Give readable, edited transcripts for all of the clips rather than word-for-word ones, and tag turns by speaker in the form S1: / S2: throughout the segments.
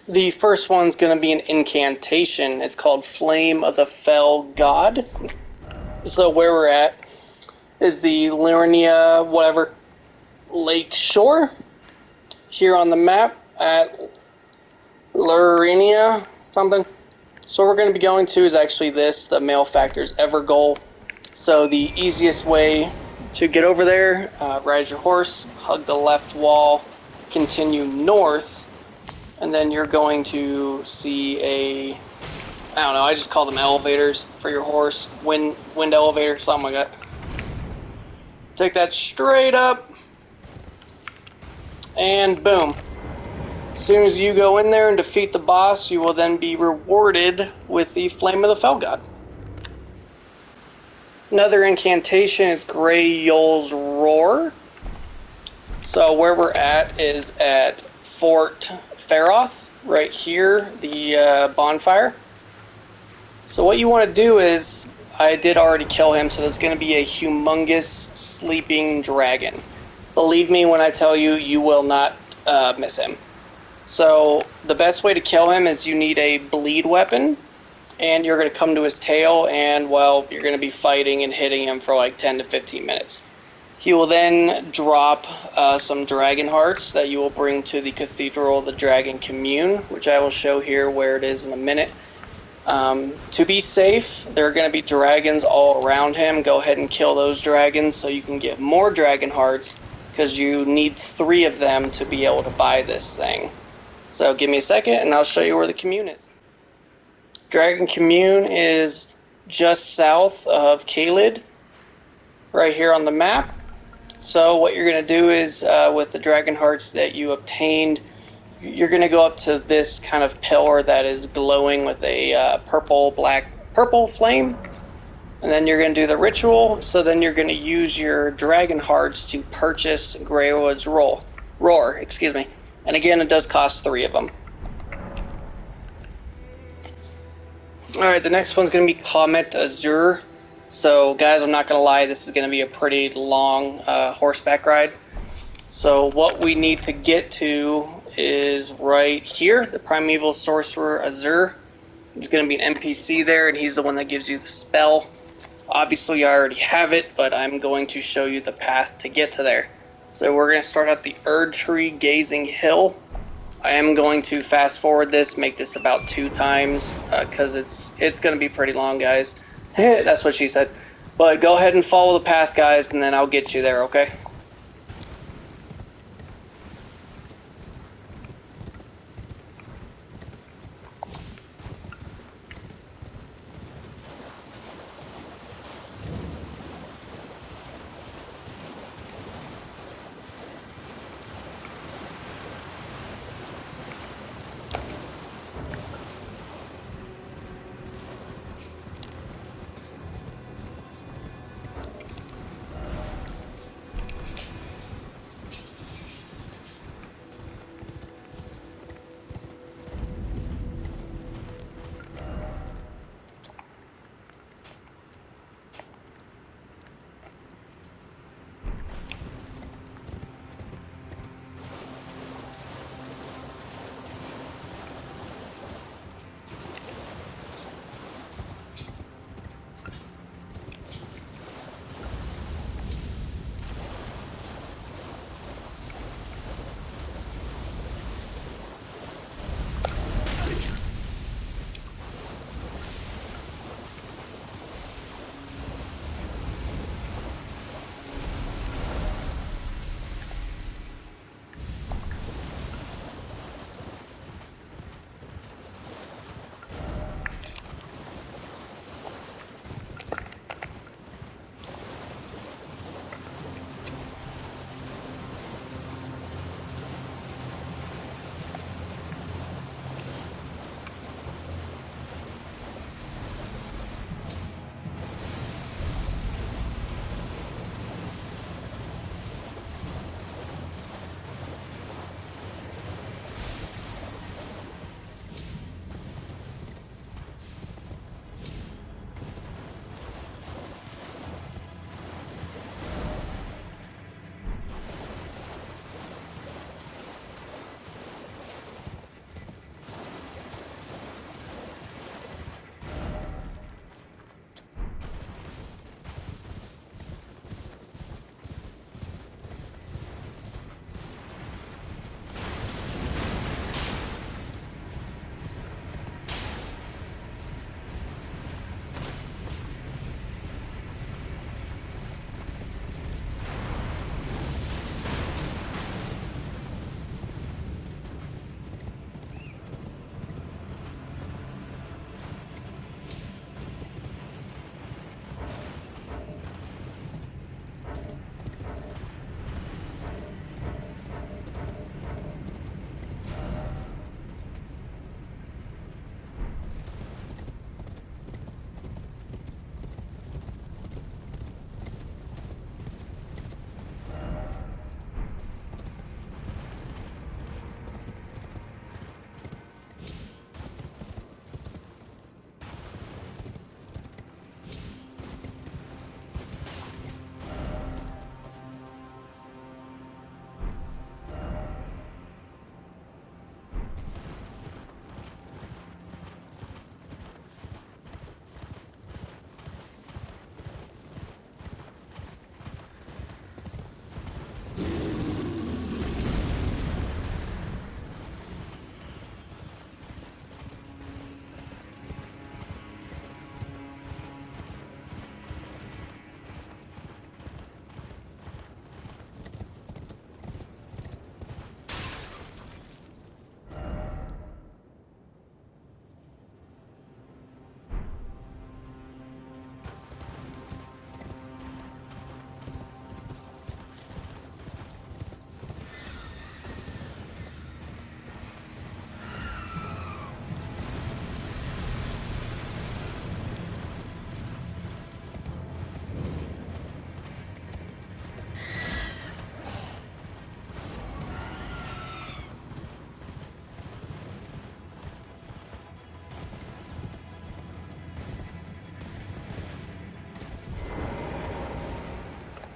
S1: The first one's going to be an incantation. It's called Flame of the Fell God. So where we're at is the Liurnia, whatever, lake shore. Here on the map at Liurnia, something. So what we're going to be going to is actually this, the Malefactor's Ever goal. So the easiest way to get over there, ride your horse, hug the left wall, continue north, and then you're going to see a, I don't know, I just call them elevators for your horse, wind elevator, something like that. Take that straight up, and boom. As soon as you go in there and defeat the boss, you will then be rewarded with the Flame of the Fell God. Another incantation is Grey Yol's Roar. So where we're at is at Fort Feroth, right here, the bonfire. So what you want to do is, I did already kill him, so there's going to be a humongous sleeping dragon. Believe me when I tell you, you will not miss him. So the best way to kill him is you need a bleed weapon, and you're going to come to his tail, and, well, you're going to be fighting and hitting him for like 10 to 15 minutes. He will then drop some dragon hearts that you will bring to the Cathedral of the Dragon Commune, which I will show here where it is in a minute. To be safe, there are going to be dragons all around him. Go ahead and kill those dragons so you can get more dragon hearts, because you need 3 of them to be able to buy this thing. So give me a second and I'll show you where the commune is. Dragon Commune is just south of Caelid, right here on the map. So what you're going to do is, with the dragon hearts that you obtained, you're going to go up to this kind of pillar that is glowing with a purple flame. And then you're going to do the ritual. So then you're going to use your dragon hearts to purchase Greywood's Roar. Excuse me. And again, it does cost 3 of them. Alright, the next one's going to be Comet Azur. So guys, I'm not going to lie, this is going to be a pretty long horseback ride. So what we need to get to is right here, the Primeval Sorcerer Azur. There's going to be an NPC there, and he's the one that gives you the spell. Obviously, I already have it, but I'm going to show you the path to get to there. So we're going to start at the Erdtree Gazing Hill. I am going to fast forward this, make this about 2 times, because it's going to be pretty long, guys. That's what she said. But go ahead and follow the path, guys, and then I'll get you there, okay?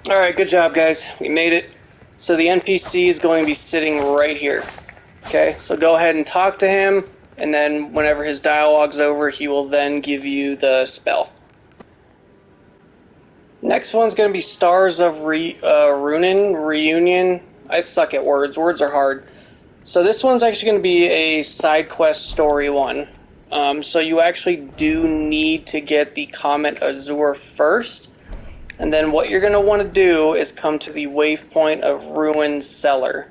S1: Alright, good job, guys. We made it. So the NPC is going to be sitting right here. Okay, so go ahead and talk to him, and then whenever his dialogue's over, he will then give you the spell. Next one's going to be Stars of Runin, Reunion. I suck at words. Words are hard. So this one's actually going to be a side quest story one. So you actually do need to get the Comet Azur first. And then what you're going to want to do is come to the waypoint of Ruin Cellar,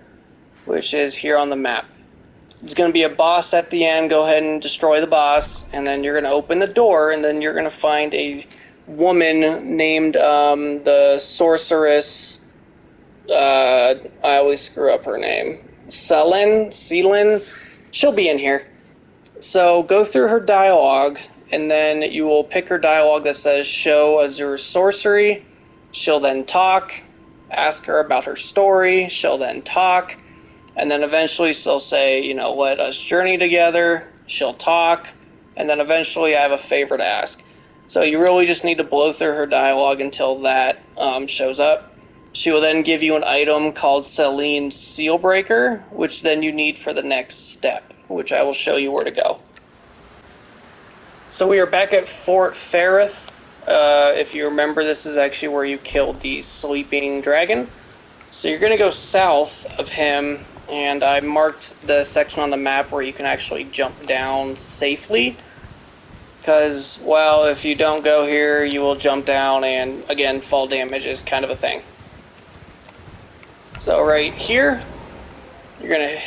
S1: which is here on the map. It's going to be a boss at the end. Go ahead and destroy the boss, and then you're going to open the door, and then you're going to find a woman named the Sorceress. I always screw up her name. Selene? She'll be in here. So go through her dialogue, and then you will pick her dialogue that says Show Azur's Sorcery. She'll then talk. Ask her about her story. She'll then talk. And then eventually she'll say, you know, let us journey together. She'll talk. And then eventually I have a favor to ask. So you really just need to blow through her dialogue until that shows up. She will then give you an item called Selene's Sealbreaker, which then you need for the next step, which I will show you where to go. So we are back at Fort Ferris. If you remember, this is actually where you killed the sleeping dragon. So you're going to go south of him, and I marked the section on the map where you can actually jump down safely. Because, well, if you don't go here, you will jump down, and again, fall damage is kind of a thing. So right here, you're going to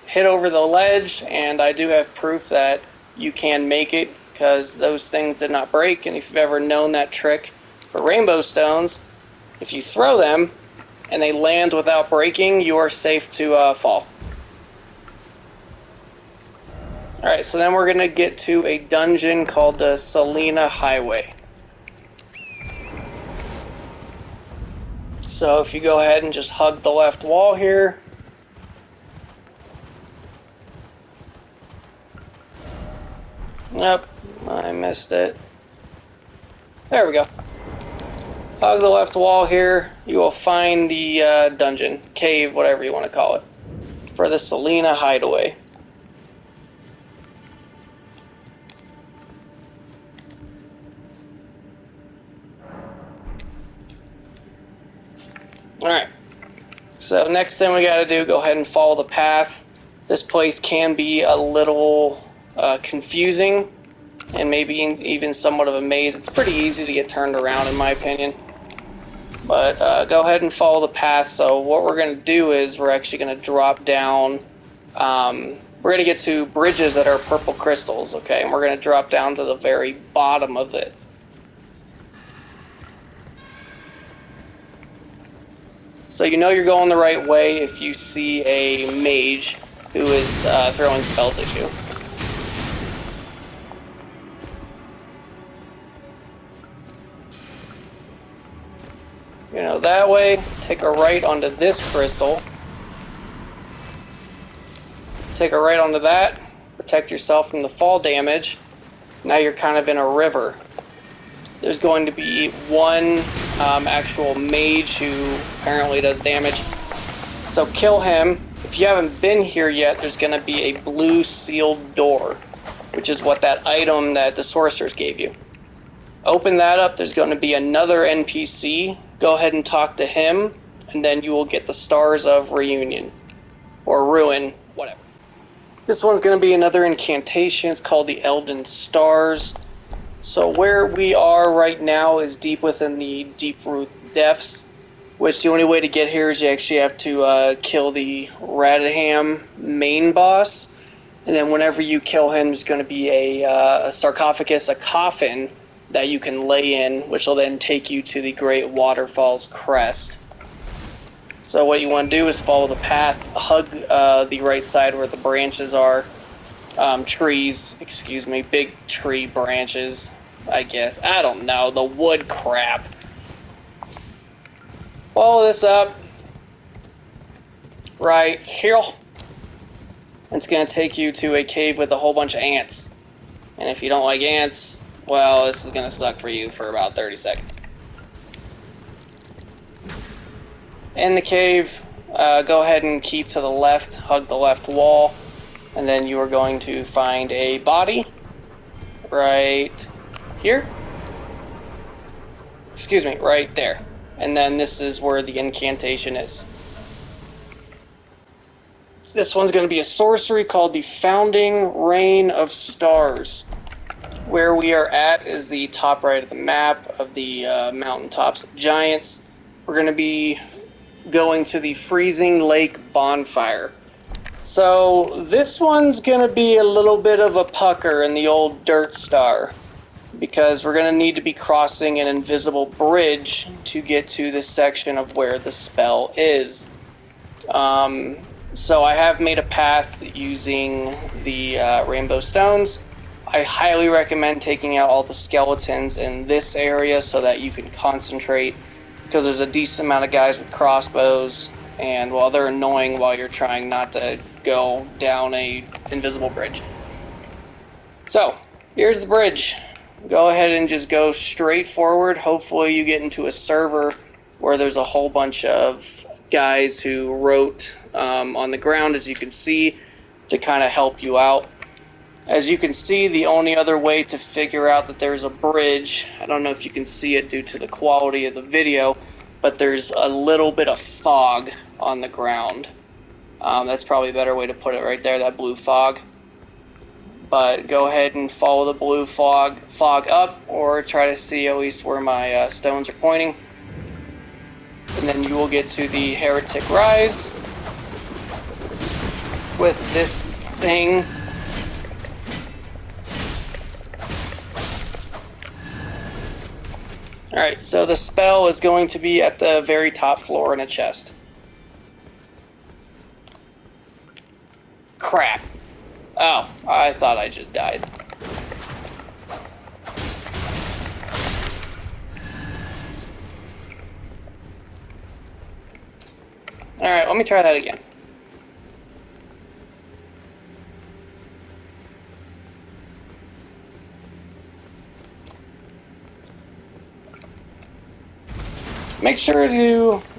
S1: hit over the ledge, and I do have proof that you can make it, because those things did not break. And if you've ever known that trick for rainbow stones, if you throw them and they land without breaking, you are safe to fall. Alright, so then we're going to get to a dungeon called the Selena Highway. So if you go ahead and just hug the left wall here. Nope, I missed it. There we go. Hug the left wall here. You will find the dungeon, cave, whatever you want to call it, for the Selena Hideaway. Alright, so next thing we gotta do, go ahead and follow the path. This place can be a little confusing and maybe even somewhat of a maze. It's pretty easy to get turned around in my opinion. But go ahead and follow the path. So what we're going to do is we're actually going to drop down. We're going to get to bridges that are purple crystals, okay? And we're going to drop down to the very bottom of it. So you know you're going the right way if you see a mage who is throwing spells at you. You know, that way, take a right onto this crystal. Take a right onto that. Protect yourself from the fall damage. Now you're kind of in a river. There's going to be one actual mage who apparently does damage. So kill him. If you haven't been here yet, there's going to be a blue sealed door, which is what that item that the sorcerers gave you. Open that up, there's going to be another NPC. Go ahead and talk to him, and then you will get the Stars of Reunion. Or Ruin, whatever. This one's going to be another incantation. It's called the Elden Stars. So where we are right now is deep within the Deep Root Depths, which the only way to get here is you actually have to kill the Radham main boss. And then whenever you kill him, there's going to be a sarcophagus, a coffin, that you can lay in, which will then take you to the Great Waterfalls Crest. So what you want to do is follow the path, hug the right side where the branches are. Trees, excuse me, big tree branches, I guess. I don't know, the wood crap. Follow this up. Right here. It's going to take you to a cave with a whole bunch of ants. And if you don't like ants, well, this is going to suck for you for about 30 seconds. in the cave, go ahead and keep to the left, hug the left wall, and then you are going to find a body right here. Excuse me, right there. And then this is where the incantation is. This one's going to be a sorcery called the Founding Rain of Stars. Where we are at is the top right of the map of the mountaintops of giants. We're going to be going to the Freezing Lake Bonfire. So this one's going to be a little bit of a pucker in the old dirt star, because we're going to need to be crossing an invisible bridge to get to this section of where the spell is. So I have made a path using the rainbow stones. I highly recommend taking out all the skeletons in this area so that you can concentrate, because there's a decent amount of guys with crossbows, and well, they're annoying while you're trying not to go down a invisible bridge. So here's the bridge. Go ahead and just go straight forward. Hopefully you get into a server where there's a whole bunch of guys who wrote on the ground, as you can see, to kind of help you out. As you can see, the only other way to figure out that there's a bridge, I don't know if you can see it due to the quality of the video, but there's a little bit of fog on the ground. That's probably a better way to put it right there, that blue fog. But go ahead and follow the blue fog up, or try to see at least where my stones are pointing. And then you will get to the Heretic Rise with this thing. Alright, so the spell is going to be at the very top floor in a chest. Crap. Oh, I thought I just died. Alright, let me try that again. Make sure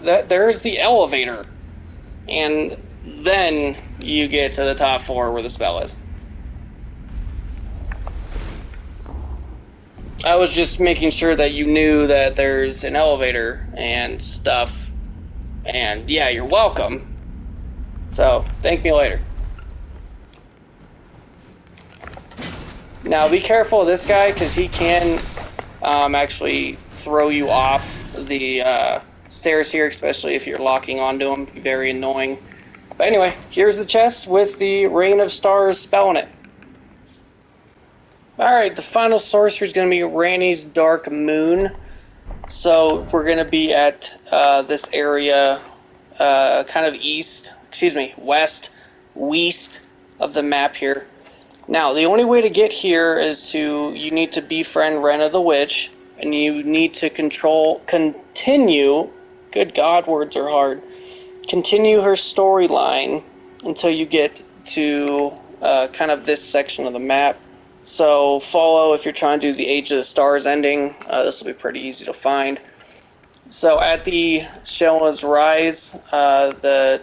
S1: that there's the elevator, and then you get to the top floor where the spell is. I was just making sure that you knew that there's an elevator and stuff, and yeah, you're welcome. So, thank me later. Now, be careful of this guy, because he can actually throw you off the stairs here, especially if you're locking onto him. Very annoying. But anyway, here's the chest with the Rain of Stars spell in it. Alright, the final sorcery is going to be Ranni's Dark Moon. So we're going to be at this area kind of west of the map here. Now, the only way to get here is you need to befriend Renna the Witch, and you need to continue, good God, words are hard, continue her storyline until you get to kind of this section of the map. So follow if you're trying to do the Age of the Stars ending. This will be pretty easy to find. So at the Selena's Rise, the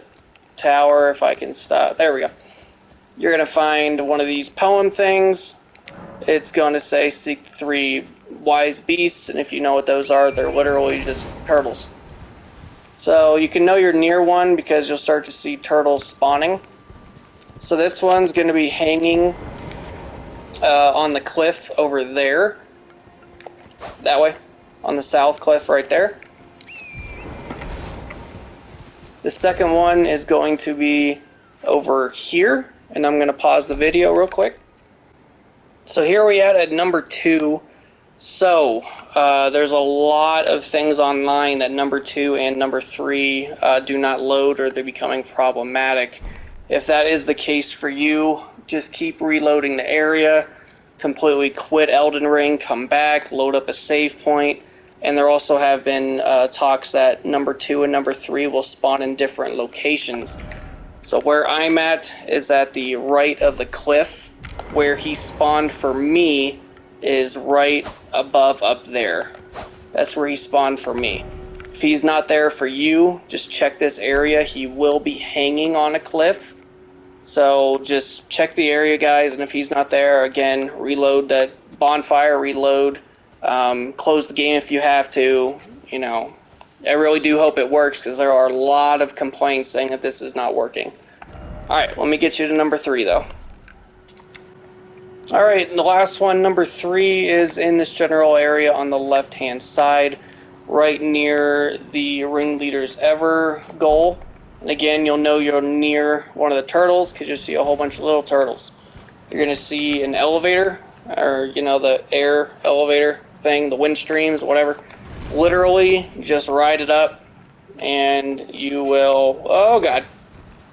S1: tower, if I can stop, there we go. You're going to find one of these poem things. It's going to say seek 3 wise beasts, and if you know what those are, they're literally just turtles. So you can know you're near one because you'll start to see turtles spawning. So this one's going to be hanging on the cliff over there. That way. On the south cliff right there. The second one is going to be over here. And I'm going to pause the video real quick. So here we at number 2. So there's a lot of things online that number 2 and number 3 do not load, or they're becoming problematic. If that is the case for you, just keep reloading the area, completely quit EldenRing, come back, load up a save point, and there also have been talks that number 2 and number 3 will spawn in different locations. So where I'm at is at the right of the cliff. Where he spawned for me is right above up there. That's where he spawned for me. If he's not there for you, just check this area. He will be hanging on a cliff. So just check the area, guys, and if he's not there, again, reload that bonfire, reload, close the game if you have to. You know, I really do hope it works because there are a lot of complaints saying that this is not working. Alright, let me get you to number 3, though. Alright, and the last one, number 3, is in this general area on the left-hand side, right near the Ringleader's Ever goal. And again, you'll know you're near one of the turtles because you'll see a whole bunch of little turtles. You're going to see an elevator, or, you know, the air elevator thing, the wind streams, whatever. Literally, just ride it up, and you will, oh god,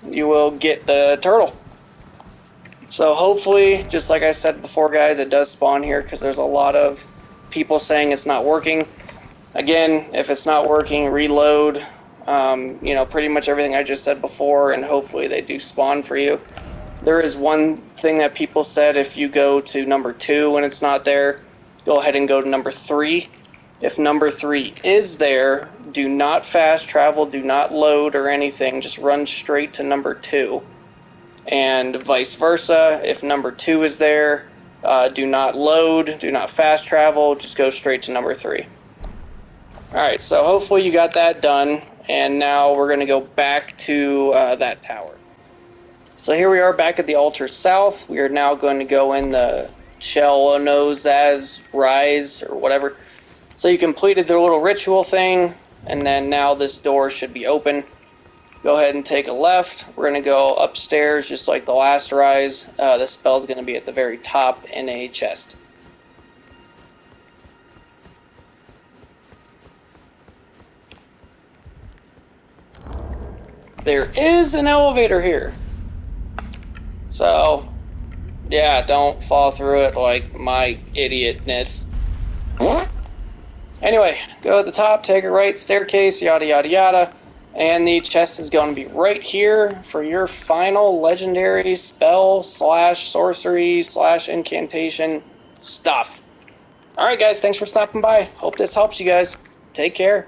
S1: you will get the turtle. So hopefully, just like I said before, guys, it does spawn here because there's a lot of people saying it's not working. Again, if it's not working, reload, you know, pretty much everything I just said before, and hopefully they do spawn for you. There is one thing that people said: if you go to number 2 when it's not there, go ahead and go to number 3. If number 3 is there, do not fast travel, do not load or anything, just run straight to number 2. And vice versa, if number 2 is there, do not load, do not fast travel, just go straight to number 3. Alright, so hopefully you got that done, and now we're going to go back to that tower. So here we are back at the altar south. We are now going to go in the Chelonozaz Rise, or whatever. So you completed their little ritual thing, and then now this door should be open. Go ahead and take a left. We're going to go upstairs just like the last rise. The spell's going to be at the very top in a chest. There is an elevator here. So, yeah, don't fall through it like my idiotness. Anyway, go at the top, take a right, staircase, yada yada yada. And the chest is going to be right here for your final legendary spell / sorcery / incantation stuff. Alright guys, thanks for stopping by. Hope this helps you guys. Take care.